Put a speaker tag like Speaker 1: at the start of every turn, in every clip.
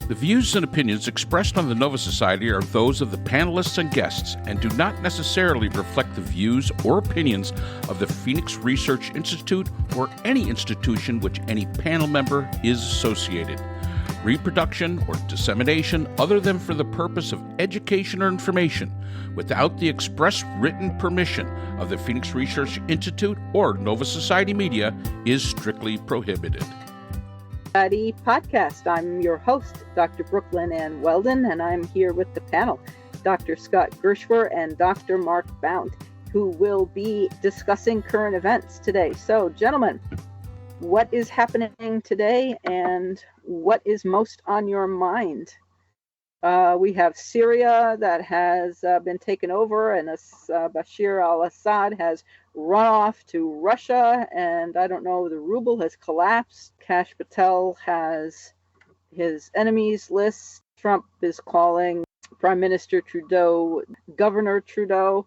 Speaker 1: The views and opinions expressed on the Nova Society are those of the panelists and guests and do not necessarily reflect the views or opinions of the Phoenix Research Institute or any institution which any panel member is associated. Reproduction or dissemination other than for the purpose of education or information without the express written permission of the Phoenix Research Institute or Nova Society Media is strictly prohibited.
Speaker 2: Podcast. I'm your host, Dr. Brooklyn Ann Weldon, and I'm here with the panel, Dr. Scott Gershwer and Dr. Mark Bount, who will be discussing current events today. So, gentlemen, what is happening today and what is most on your mind? We have Syria that has been taken over, and Bashir al-Assad has run off to Russia, and I don't know, the ruble has collapsed. Kash Patel has his enemies list. Trump is calling Prime Minister Trudeau Governor Trudeau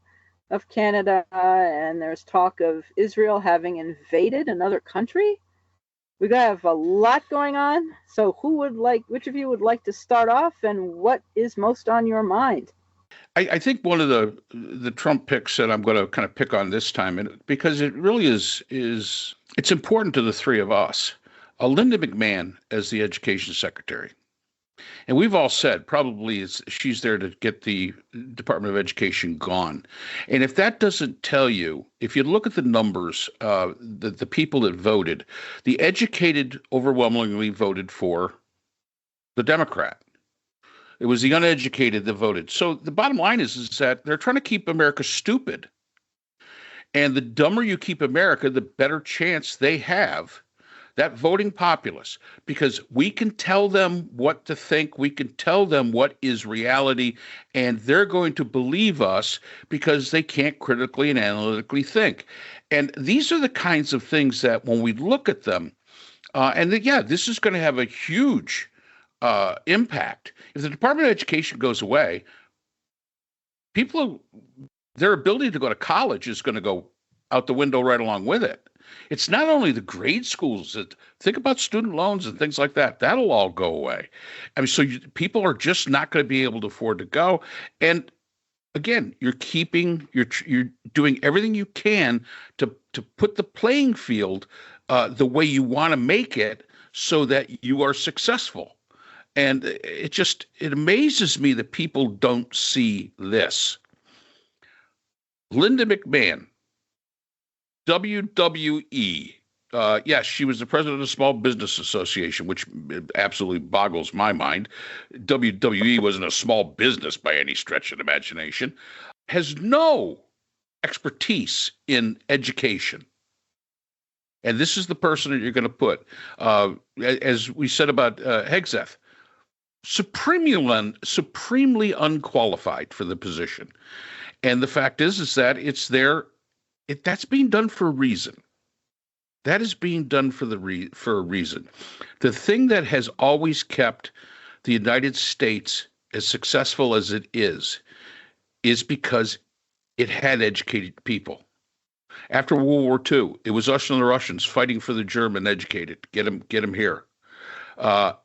Speaker 2: of Canada, and there's talk of Israel having invaded another country. We have a lot going on. So which of you would like to start off, and what is most on your mind?
Speaker 1: I think one of the Trump picks that I'm going to kind of pick on this time, and because it really is it's important to the three of us. Linda McMahon as the education secretary. And we've all said probably she's there to get the Department of Education gone. And if that doesn't tell you, if you look at the numbers, the people that voted, the educated overwhelmingly voted for the Democrat. It was the uneducated that voted. So the bottom line is that they're trying to keep America stupid. And the dumber you keep America, the better chance they have, that voting populace, because we can tell them what to think, we can tell them what is reality, and they're going to believe us because they can't critically and analytically think. And these are the kinds of things that when we look at them, this is going to have a huge impact. If the Department of Education goes away, their ability to go to college is going to go out the window right along with it. It's not only the grade schools that think about student loans and things like that. That'll all go away. I mean, so people are just not going to be able to afford to go. And again, you're doing everything you can to put the playing field the way you want to make it so that you are successful. And it amazes me that people don't see this. Linda McMahon, WWE. Yes, she was the president of the Small Business Association, which absolutely boggles my mind. WWE wasn't a small business by any stretch of the imagination. Has no expertise in education. And this is the person that you're going to put. As we said about Hegseth, supremely unqualified for the position. And the fact is that it's there. That's being done for a reason. That is being done for a reason. The thing that has always kept the United States as successful as it is because it had educated people. After World War II, it was us and the Russians fighting for the German educated. Get them here.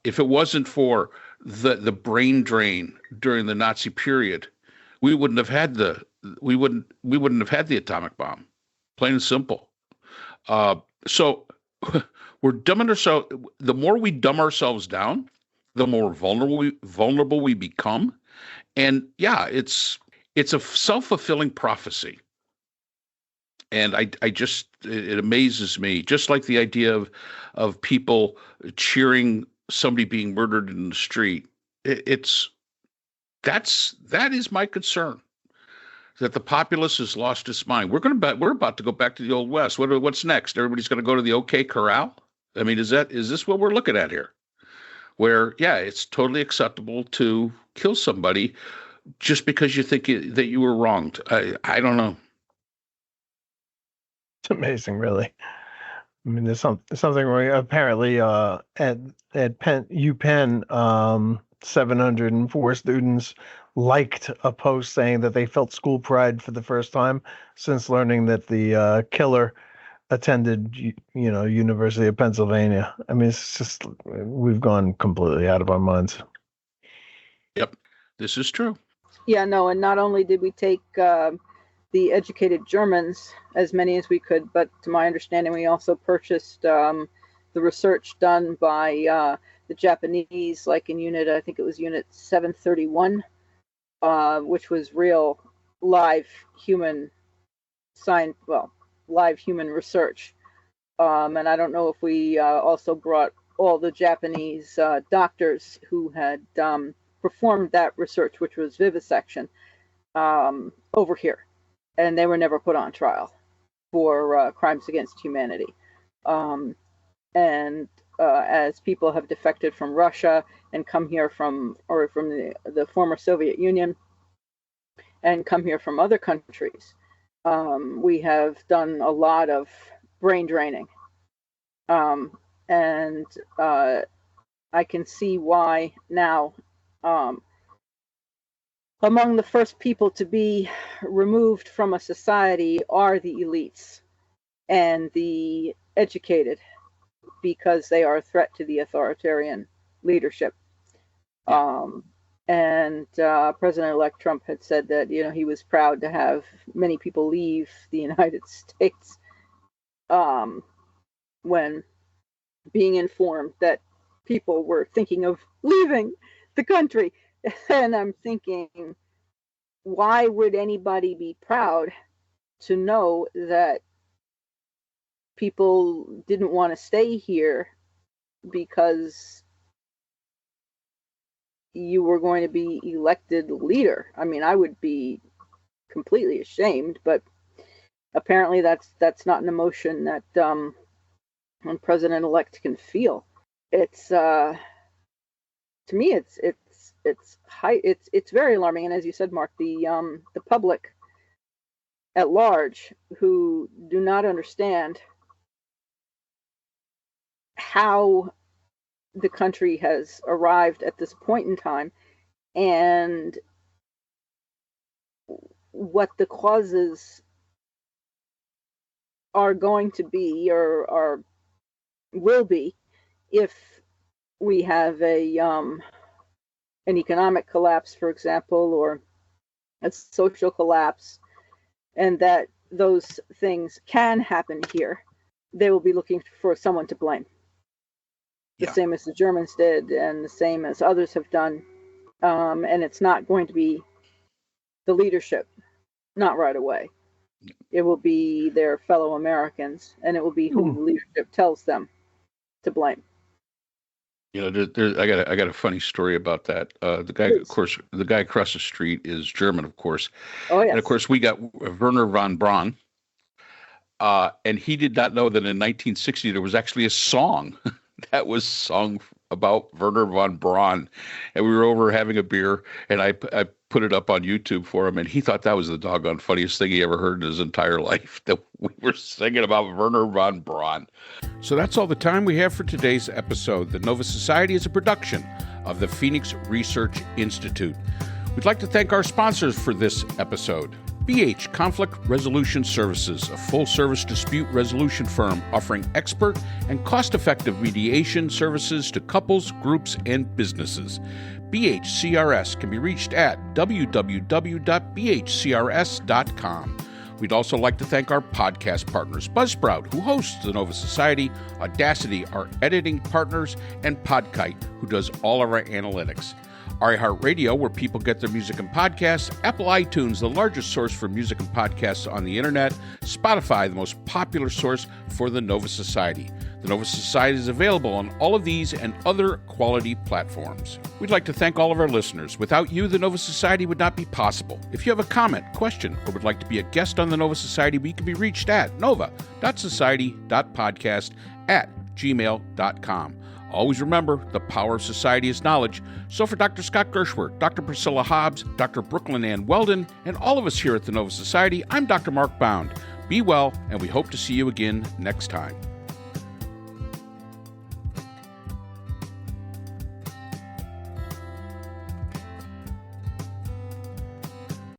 Speaker 1: If it wasn't for the brain drain during the Nazi period, we wouldn't have had the atomic bomb. Plain and simple. So we're dumbing ourselves. The more we dumb ourselves down, the more vulnerable we become. And yeah, it's a self-fulfilling prophecy. And it amazes me, just like the idea of people cheering somebody being murdered in the street. That is my concern. That the populace has lost its mind. We're about to go back to the Old West. What's next? Everybody's going to go to the OK Corral? I mean, is this what we're looking at here? Where, yeah, it's totally acceptable to kill somebody just because you think that you were wronged. I don't know.
Speaker 3: It's amazing, really. I mean, there's something where apparently at UPenn, 704 students liked a post saying that they felt school pride for the first time since learning that the killer attended, University of Pennsylvania. I mean, it's just, we've gone completely out of our minds.
Speaker 1: Yep, this is true.
Speaker 2: Yeah, no, and not only did we take the educated Germans, as many as we could, but to my understanding, we also purchased the research done by the Japanese, like in I think it was Unit 731, which was real live human live human research. And I don't know if we also brought all the Japanese doctors who had performed that research, which was vivisection, over here. And they were never put on trial for crimes against humanity. As people have defected from Russia and come here from the former Soviet Union and come here from other countries, we have done a lot of brain draining. And I can see why now. Among the first people to be removed from a society are the elites and the educated, because they are a threat to the authoritarian leadership. President-elect Trump had said that, he was proud to have many people leave the United States when being informed that people were thinking of leaving the country. And I'm thinking, why would anybody be proud to know that people didn't want to stay here because you were going to be elected leader? I mean, I would be completely ashamed, but apparently that's not an emotion that one president-elect can feel. It's to me, it's very alarming. And as you said, Mark, the public at large, who do not understand how the country has arrived at this point in time and what the causes are going to be or will be if we have an economic collapse, for example, or a social collapse, and that those things can happen here. They will be looking for someone to blame. The same as the Germans did, and the same as others have done. And it's not going to be the leadership, not right away. It will be their fellow Americans, and it will be who the leadership tells them to blame.
Speaker 1: I got a funny story about that. The guy, of course, the guy across the street is German, of course.
Speaker 2: Oh, yes.
Speaker 1: And of course, we got Werner von Braun. And he did not know that in 1960 there was actually a song that was sung about Werner von Braun. And we were over having a beer, and I put it up on YouTube for him, and he thought that was the doggone funniest thing he ever heard in his entire life, that we were singing about Werner von Braun. So that's all the time we have for today's episode. The Nova Society is a production of the Phoenix Research Institute. We'd like to thank our sponsors for this episode. BH Conflict Resolution Services, a full-service dispute resolution firm offering expert and cost-effective mediation services to couples, groups, and businesses. BHCRS can be reached at www.bhcrs.com. We'd also like to thank our podcast partners, Buzzsprout, who hosts the Nova Society, Audacity, our editing partners, and Podkite, who does all of our analytics. IHeart Radio, where people get their music and podcasts, Apple iTunes, the largest source for music and podcasts on the internet, Spotify, the most popular source for the Nova Society. The Nova Society is available on all of these and other quality platforms. We'd like to thank all of our listeners. Without you, the Nova Society would not be possible. If you have a comment, question, or would like to be a guest on the Nova Society, we can be reached at nova.society.podcast@gmail.com. Always remember, the power of society is knowledge. So for Dr. Scott Gershwer, Dr. Priscilla Hobbs, Dr. Brooklyn Ann Weldon, and all of us here at the Nova Society, I'm Dr. Mark Bound. Be well, and we hope to see you again next time.